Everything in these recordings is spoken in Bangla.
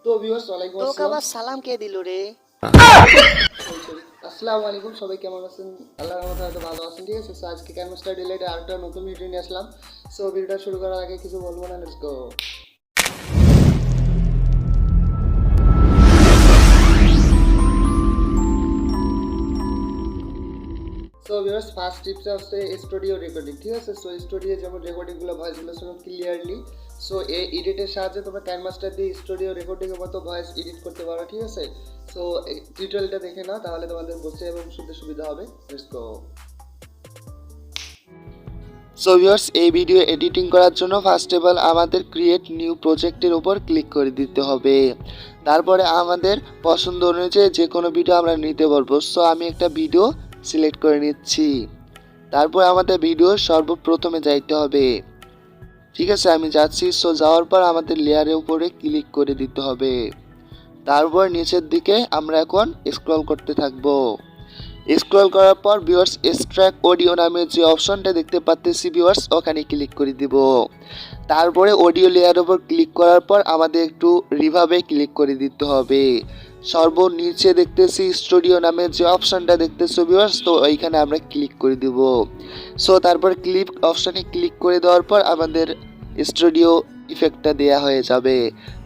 তো ভিউয়ার্স ওয়ালাইকুম তোকে আসসালাম। আবার সালাম কে দিল রে? সরি আসসালামু আলাইকুম, সবাই কেমন আছেন? আল্লাহর রহমতে হয়তো ভালো আছেন, ঠিক আছে। সো আজকে ক্যানভাসটা ডিলেটে আরেকটা নতুন ভিডিও নিয়ে আসলাম। সো ভিডিওটা শুরু করার আগে কিছু বলবো না, let's go. So viewers first টিপসটা হচ্ছে স্টুডিও রেকর্ডিং, ঠিক আছে। সো স্টুডিও যেমন রেকর্ডিংগুলো ভয়েসগুলো শুনুন ক্লিয়ারলি। সো এই এডিটের সাহায্যে তোমরা ক্যানভাসটা দিয়ে স্টুডিও রেকর্ডিংয়ের মতো ভয়েস এডিট করতে পারো, ঠিক আছে। সো টিউটোরিয়ালটা দেখে নাও, তাহলে তোমাদের বুঝতে এবং শুনতে সুবিধা হবে। Let's go. সো ভিউয়ার্স এই ভিডিও এডিটিং করার জন্য ফার্স্ট অফ অল আমাদের ক্রিয়েট নিউ প্রজেক্টের উপর ক্লিক করে দিতে হবে। তারপরে আমাদের পছন্দ অনুযায়ী যে কোনো ভিডিও আমরা নিতে পারবো। সো আমি একটা ভিডিও সিলেক্ট করে নিচ্ছি। তারপর আমাদের ভিডিও সর্বপ্রথমে যাইতে হবে, ঠিক আছে। আমি যাচ্ছি। সো যাওয়ার পর আমাদের লেয়ারের উপরে ক্লিক করে দিতে হবে। তারপর নিচের দিকে আমরা এখন স্ক্রল করতে থাকবো। স্ক্রল করার পর ভিউয়ার্স এক্সট্রাক্ট অডিও নামের যে অপশনটা দেখতে পাচ্ছি ভিউয়ার্স, ওখানে ক্লিক করে দিব। তারপরে অডিও লেয়ার উপর ক্লিক করার পর আমাদের একটু রিভাবে ক্লিক করে দিতে হবে। সর্বনিচে দেখতেছি স্টুডিও নামের যে অপশনটা দেখতেছি ভিউয়ার্স, তো ওইখানে আমরা ক্লিক করে দিব। সো তারপর ক্লিপ অপশনে ক্লিক করে দেওয়ার পর আমাদের স্টুডিও ইফেক্টটা দেয়া হয়ে যাবে।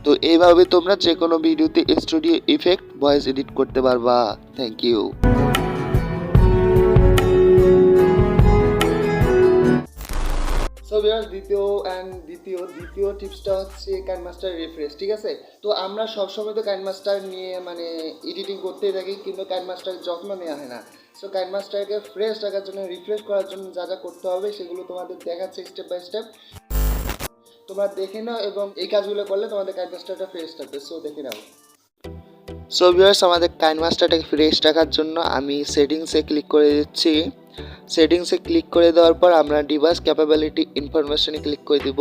তো এইভাবে তোমরা যে কোনো ভিডিওতে স্টুডিও ইফেক্ট ভয়েস এডিট করতে পারবা। Thank you. সো ভিউয়ার্স দ্বিতীয় টিপসটা হচ্ছে কাইনমাস্টার রিফ্রেশ, ঠিক আছে। তো আমরা সবসময় তো কাইনমাস্টার নিয়ে মানে এডিটিং করতেই থাকি, কিন্তু কাইনমাস্টারের যত্ন নেওয়া হয় না। সো কাইনমাস্টারকে ফ্রেশ রাখার জন্য, রিফ্রেশ করার জন্য যা যা করতে হবে সেগুলো তোমাদের দেখাচ্ছে স্টেপ বাই স্টেপ। তোমরা দেখে নাও এবং এই কাজগুলো করলে তোমাদের কাইনমাস্টারটা ফ্রেশ থাকবে। সো দেখে নাও। সো ভিউয়ার্স আমাদের কাইনমাস্টারটাকে ফ্রেশ রাখার জন্য আমি সেটিংসে ক্লিক করে দিচ্ছি। সেটিংসে ক্লিক করে দেওয়ার পর আমরা ডিভাইস ক্যাপাবিলিটি ইনফরমেশনে ক্লিক করে দিব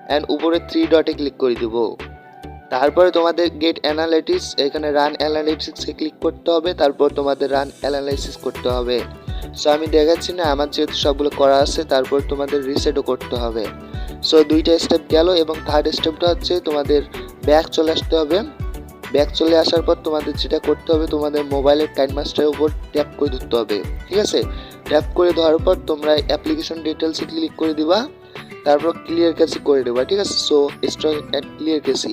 অ্যান্ড উপরে 3 ডটে ক্লিক করে দিব। তারপরে তোমাদের গেট অ্যানালিটিক্স, এখানে রান অ্যানালিটিক্সে ক্লিক করতে হবে। তারপর তোমাদের রান অ্যানালাইসিস করতে হবে। সো আমি দেখাচ্ছি না, আমার যেহেতু সবগুলো করা আছে। তারপর তোমাদের রিসেটও করতে হবে। সো দুইটা স্টেপ গেল এবং থার্ড স্টেপটা হচ্ছে তোমাদের ব্যাক চলে আসতে হবে। ব্যাক চলে আসার পর তোমাদের যেটা করতে হবে, তোমাদের মোবাইলের কাইনমাস্টারের উপর ট্যাপ করে ধরতে হবে, ঠিক আছে। ট্যাপ করে দেওয়ার পর তোমরা অ্যাপ্লিকেশন ডিটেলসে ক্লিক করে দিবা। তারপর ক্লিয়ার কেসি করে দেবা, ঠিক আছে। সো স্ট্রং অ্যান্ড ক্লিয়ার কেসি,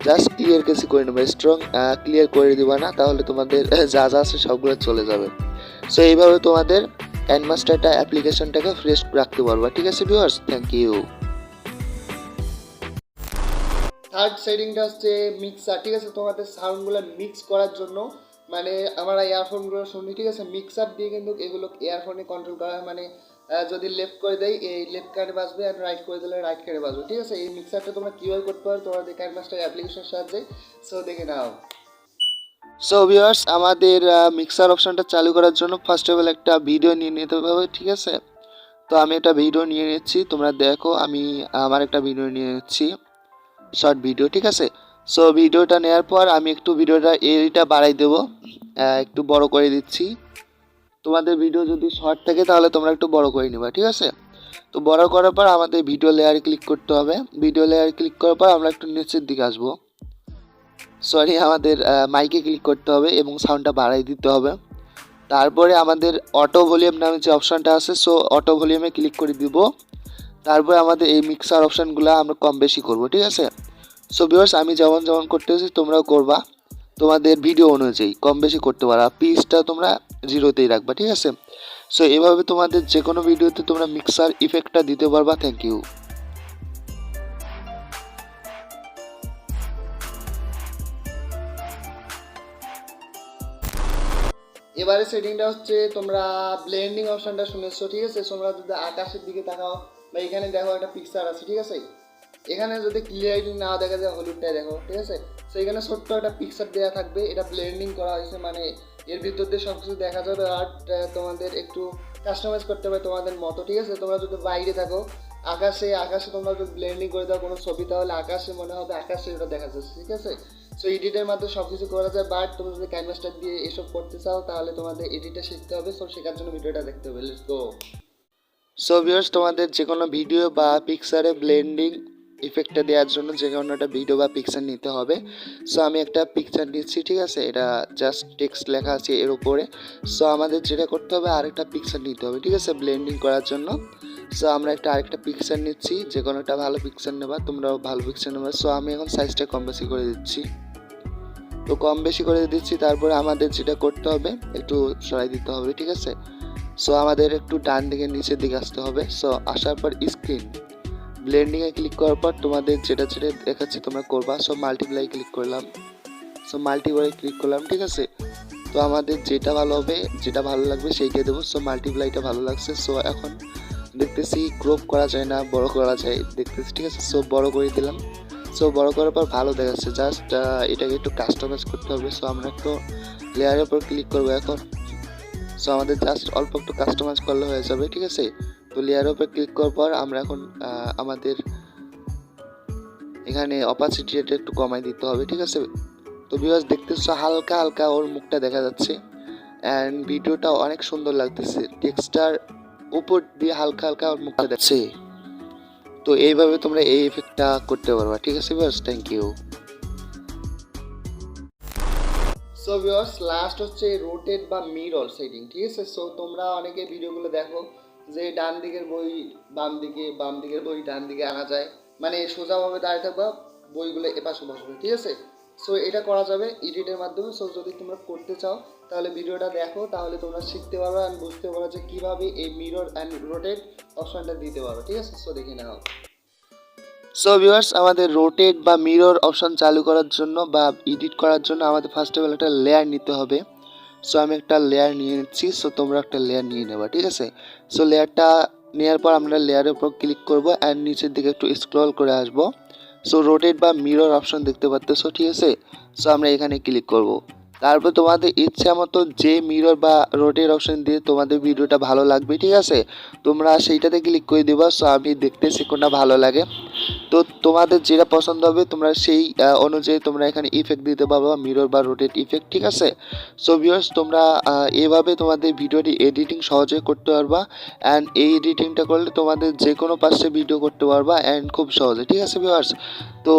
জাস্ট ক্লিয়ার কেসি করে নেবা, স্ট্রং ক্লিয়ার করে দিবা না, তাহলে তোমাদের যা যা আছে সবগুলো চলে যাবে। সো এইভাবে তোমাদের কাইনমাস্টারটা অ্যাপ্লিকেশনটাকে ফ্রেশ রাখতে পারবা, ঠিক আছে ভিউয়ার্স। Thank you. থার্ড সেটিংটা হচ্ছে মিক্সার, ঠিক আছে। তোমাদের সাউন্ডগুলো মিক্স করার জন্য মানে আমরা ইয়ারফোনগুলো শুনি, ঠিক আছে। মিক্সার দিয়ে কিন্তু এগুলো ইয়ারফোনে কন্ট্রোল করা হয়। মানে যদি লেফট করে দেয় এই লেফট কানে বাজবে আর রাইট করে দিলে রাইট কানে বাজবে, ঠিক আছে। এই মিক্সারটা তোমরা কীভাবে করতে পারো তোমাদের কাইনমাস্টার অ্যাপ্লিকেশনের সাহায্যে। সো দেখে নাও। সো ভিউয়ার্স আমাদের মিক্সার অপশনটা চালু করার জন্য ফার্স্ট অফ অল একটা ভিডিও নিয়ে নিতে হবে, ঠিক আছে। তো আমি একটা ভিডিও নিয়ে নিচ্ছি, তোমরা দেখো। আমি আমার একটা ভিডিও নিয়ে নিচ্ছি, শর্ট ভিডিও, ঠিক আছে। সো ভিডিওটা নেওয়ার পর আমি একটু ভিডিওটা এরিটা বাড়াই দেবো, একটু বড় করে দিচ্ছি। তোমাদের ভিডিও যদি শর্ট থাকে তাহলে তোমরা একটু বড় করে নেবা, ঠিক আছে। তো বড় করার পর আমাদের ভিডিও লেয়ারে ক্লিক করতে হবে। ভিডিও লেয়ারে ক্লিক করার পর আমরা একটু নিচের দিকে আসবো। সরি, আমাদের মাইকে ক্লিক করতে হবে এবং সাউন্ডটা বাড়াই দিতে হবে। তারপরে আমাদের অটো ভলিউম নামে যে অপশানটা আছে, সো অটো ভলিউমে ক্লিক করে দিব। তারপরে আমাদের এই মিক্সার অপশানগুলো আমরা কম বেশি করব, ঠিক আছে। সো ভিউয়ার্স আমি যেমন যেমন করতেছি তোমরাও করবা, তোমাদের ভিডিও অনুযায়ী কম বেশি করতে পারো। পিচটা তোমরা 0তেই রাখবা, ঠিক আছে। সো এভাবে তোমাদের যে কোনো ভিডিওতে তোমরা মিক্সার ইফেক্টটা দিতে পারবা। Thank you. এবারে সেটিংটা হচ্ছে তোমরা ব্লেন্ডিং অপশানটা শুনেছো, ঠিক আছে। তোমরা যদি আকাশের দিকে তাকাও বা এখানে দেখো একটা পিকচার আছে, ঠিক আছে। এখানে যদি ক্লিয়ারিটি না দেখা যায় হলুদটাই দেখো, ঠিক আছে। সো এখানে ছোট্ট একটা পিকচার দেওয়া থাকবে, এটা ব্লেন্ডিং করা হয়েছে, মানে এর ভিতর দিয়ে সব কিছু দেখা যাবে। আর তোমাদের একটু কাস্টমাইজ করতে হবে তোমাদের মতো, ঠিক আছে। তোমরা যদি বাইরে থাকো আকাশে তোমরা যদি ব্লেন্ডিং করে দাও কোনো ছবি, তাহলে আকাশে মনে হবে আকাশে ওটা দেখা যাচ্ছে, ঠিক আছে। সো এডিটের মাধ্যমে সব কিছু করা যায়, বাট তুমি যদি ক্যানভাসটা দিয়ে এসব করতে চাও তাহলে তোমাদের এডিটটা শিখতে হবে। সো শেখার জন্য ভিডিওটা দেখতে হবে। Let's go. সো ভিউয়ার্স তোমাদের যে কোনো ভিডিও বা পিকচারে ব্লেন্ডিং ইফেক্টটা দেওয়ার জন্য যে কোনো একটা ভিডিও বা পিকচার নিতে হবে। সো আমি একটা পিকচার নিচ্ছি, ঠিক আছে, এটা জাস্ট টেক্সট লেখা আছে এর উপরে। সো আমাদের যেটা করতে হবে আরেকটা পিকচার নিতে হবে, ঠিক আছে, ব্লেন্ডিং করার জন্য। সো আমরা আরেকটা পিকচার নিচ্ছি, যে কোনো একটা ভালো পিকচার নেবা, তোমরাও ভালো পিকচার নেবা। সো আমি এখন সাইজটা কম বেশি করে দিচ্ছি, তো কম বেশি করে দিচ্ছি। তারপরে আমাদের যেটা করতে হবে একটু সরাই দিতে হবে, ঠিক আছে। সো আমাদের একটু ডান দিকে নিচের দিকে আসতে হবে। সো আসার পর স্ক্রিন ব্লেন্ডিংয়ে ক্লিক করার পর তোমাদের যেটা যেটা দেখাচ্ছি তোমরা করবা। সো মাল্টিপ্লাই ক্লিক করলাম, সো মাল্টিপ্লাই ক্লিক করলাম, ঠিক আছে। তো আমাদের যেটা ভালো হবে, যেটা ভালো লাগবে সেইটাই দেবো। সো মাল্টিপ্লাইটা ভালো লাগছে। সো এখন দেখতেছি ক্রপ করা যায় না, বড় করা যায় দেখতেছি, ঠিক আছে। সো বড় করে দিলাম। সো বড় করার পর ভালো দেখাচ্ছে, জাস্ট এটাকে একটু কাস্টমাইজ করতে হবে। সো আমরা একটু লেয়ারের উপর ক্লিক করবো এখন। সো আমাদের জাস্ট অল্প একটু কাস্টমাইজ করলে হয়ে যাবে, ঠিক আছে। তো লেয়ারের উপর ক্লিক করার পর আমরা এখন আমাদের এখানে অপাসিটিটা একটু কমাই দিতে হবে, ঠিক আছে। তো ভিউয়ার্স দেখতেছো হালকা হালকা ওর মুখটা দেখা যাচ্ছে, অ্যান্ড ভিডিওটা অনেক সুন্দর লাগতেছে, টেক্সটার উপর দিয়ে হালকা হালকা ওর মুখটা দেখছে। তো এইভাবে তোমরা এই ইফেক্টটা করতে পারবা, ঠিক আছে viewers, thank you. So viewers last হচ্ছে রোটেট বা মিরর সেটিং, ঠিক আছে। সো তোমরা অনেকে ভিডিওগুলো দেখো যে ডান দিকের বই বাম দিকে, বাম দিকের বই ডান দিকে আনা যায়, মানে সোজাভাবে দাঁড়িয়ে থাকবা, বইগুলো এপাশে বসবে, ঠিক আছে। সো এটা করা যাবে এডিটের মাধ্যমে। সো যদি তোমরা করতে চাও তাহলে ভিডিওটা দেখো, তাহলে তোমরা শিখতে পারো আর বুঝতে পারো যে কীভাবে এই মিরর অ্যান্ড রোটেট অপশনটা দিতে পারো, ঠিক আছে। সো দেখে নাও। সো ভিউয়ার্স আমাদের রোটেট বা মিরর অপশন চালু করার জন্য বা এডিট করার জন্য আমাদের ফার্স্ট অফ অল একটা লেয়ার নিতে হবে। সো আমি একটা লেয়ার নিয়ে নিচ্ছি। সো তোমরা একটা লেয়ার নিয়ে নেবা, ঠিক আছে। সো লেয়ারটা নেওয়ার পর আমরা লেয়ারের উপর ক্লিক করব অ্যান্ড নিচের দিকে একটু স্ক্রল করে আসব। সো রোটেট বা মিরর অপশন দেখতে পাচ্তেছো, ঠিক আছে। সো আমরা এখানে ক্লিক করব। তারপর তোমাদের ইচ্ছা মতো যে মিরর বা রোটেট অপশন দিয়ে তোমাদের ভিডিওটা ভালো লাগবে, ঠিক আছে, তোমরা সেইটাতে ক্লিক করে দিবা। সো আমি দেখতেছি কোনটা ভালো লাগে, তো তোমাদের যেটা পছন্দ হবে তোমরা সেই অনুযায়ী তোমরা এখানে ইফেক্ট দিতে পারবা, মিরর বা রোটেট ইফেক্ট, ঠিক আছে। সো ভিউয়ার্স তোমরা এভাবে তোমাদের ভিডিওটি এডিটিং সহজে করতে পারবা, অ্যান্ড এই এডিটিংটা করলে তোমাদের যে কোনো পাশে ভিডিও করতে পারবা অ্যান্ড খুব সহজে, ঠিক আছে ভিউয়ার্স। তো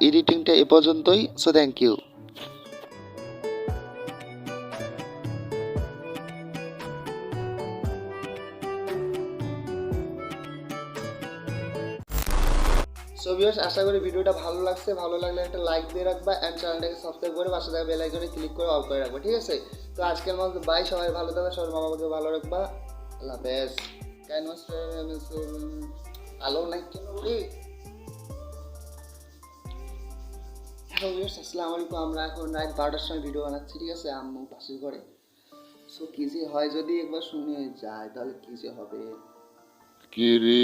এডিটিংটা এ পর্যন্তই। So thank you. So viewers আশা করি ভিডিওটা ভালো লাগছে, ভালো লাগলে একটা লাইক দিয়ে রাখবা অ্যান্ড চ্যানেলটাকে সাবস্ক্রাইব করে পাশে থাকা বেল আইকনে ক্লিক করে অল করে রাখবা, ঠিক আছে। তো আজকের মতো বাই, সবাই ভালো থাকবে, সবার মা বাবাকে ভালো রাখবা, আল্লাহ হাফেজ। কাইনমাস্টার আলো নাই কেন রে। হ্যালো ভিউয়ার্স আসসালামু আলাইকুম। আমরা এখন রাত 12টার সময় ভিডিও বানাচ্ছি, ঠিক আছে, আম্মু পাশের ঘরে। সো কি যে হয় যদি একবার শুনে যায় তাহলে কি যে হবে। কি রে